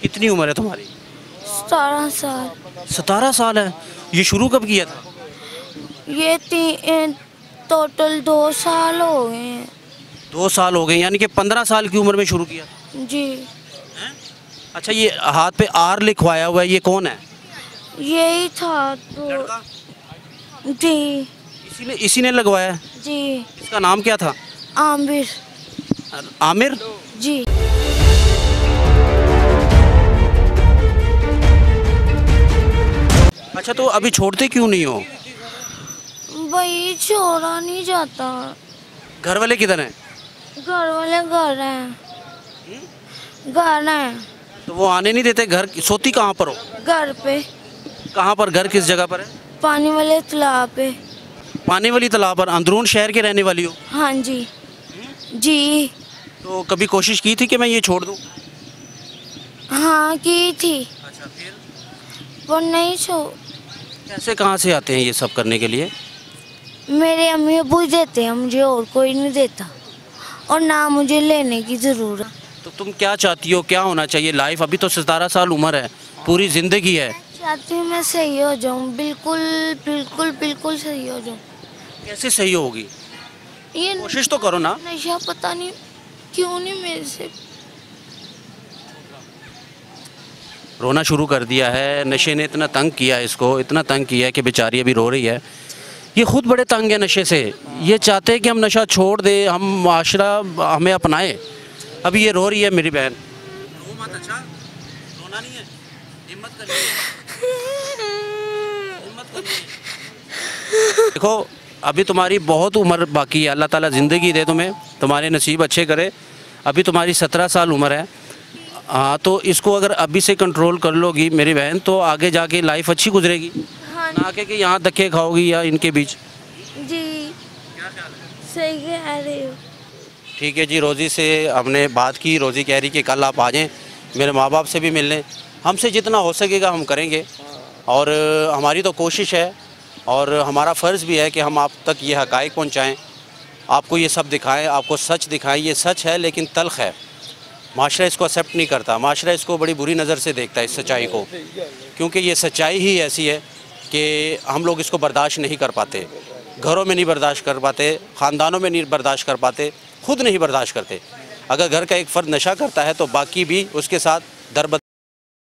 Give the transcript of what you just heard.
कितनी उम्र है तुम्हारी? 17 साल। 17 साल है। ये शुरू कब किया था? ये टोटल 2 साल हो गए हैं। 2 साल हो गए, यानी कि 15 साल की उम्र में शुरू किया। जी। हैं? अच्छा, ये हाथ पे आर लिखवाया हुआ है, ये कौन है? यही था तो। लड़का? जी। इसी ने लगवाया है? जी। इसका नाम क्या था? आमिर। आमिर? जी। अच्छा, तो अभी छोड़ते क्यों नहीं हो? भाई छोड़ा नहीं जाता। घर वाले किधर हैं? घर वाले घर हैं। घर हैं। तो वो आने नहीं देते घर? सोती कहाँ पर हो? घर पे। कहाँ पर? घर किस जगह पर है? पानी वाले तालाब पे। पानी वाली तालाब पर। अंदरून शहर के रहने वाली हो? हाँ जी। जी। तो कभी कोशिश की थी कि मैं ये छोड़ दूँ? हाँ की थी। अच्छा, फिर? पर नहीं छो। पैसे कहाँ से आते हैं ये सब करने के लिए? मेरे अम्मी अबू देते हैं मुझे, और कोई नहीं देता, और ना मुझे लेने की ज़रूरत। तो तुम क्या चाहती हो, क्या होना चाहिए लाइफ? अभी तो 17 साल उम्र है, पूरी ज़िंदगी है। चाहती हूँ मैं सही हो जाऊँ, बिल्कुल बिल्कुल बिल्कुल सही हो जाऊँ। कैसे सही होगी? ये कोशिश तो करो ना। नशा पता नहीं क्यों नहीं मेरे से। रोना शुरू कर दिया है। नशे ने इतना तंग किया इसको, इतना तंग किया है कि बेचारी अभी रो रही है। ये खुद बड़े तंग है नशे से। ये चाहते हैं कि हम नशा छोड़ दें, हम माशरा हमें अपनाए। अभी ये रो रही है मेरी बहन। रो मत, अच्छा रोना नहीं है, हिम्मत करनी है, हिम्मत करनी है। देखो, अभी तुम्हारी बहुत उम्र बाकी है। अल्लाह ताला ज़िंदगी दे तुम्हें, तुम्हारे नसीब अच्छे करे। अभी तुम्हारी 17 साल उम्र है। हाँ, तो इसको अगर अभी से कंट्रोल कर लोगी मेरी बहन, तो आगे जाके लाइफ अच्छी गुजरेगी। हाँ ना कि यहाँ धक्के खाओगी या इनके बीच। जी। क्या ख्याल है? सही कह रहे हो। ठीक है जी, रोज़ी से हमने बात की। रोज़ी कह रही कि कल आप आ जाएँ, मेरे माँ बाप से भी मिल लें। हमसे जितना हो सकेगा हम करेंगे, और हमारी तो कोशिश है और हमारा फ़र्ज़ भी है कि हम आप तक ये हक़ाइक़ पहुँचाएँ, आपको ये सब दिखाएँ, आपको सच दिखाएँ। ये सच है लेकिन तल्ख़ है। माशरा इसको एक्सेप्ट नहीं करता, माशरा इसको बड़ी बुरी नज़र से देखता है, इस सच्चाई को, क्योंकि ये सच्चाई ही ऐसी है कि हम लोग इसको बर्दाश्त नहीं कर पाते। घरों में नहीं बर्दाश्त कर पाते, ख़ानदानों में नहीं बर्दाश्त कर पाते, खुद नहीं बर्दाश्त करते। अगर घर का एक फ़र्द नशा करता है तो बाकी भी उसके साथ दरबदर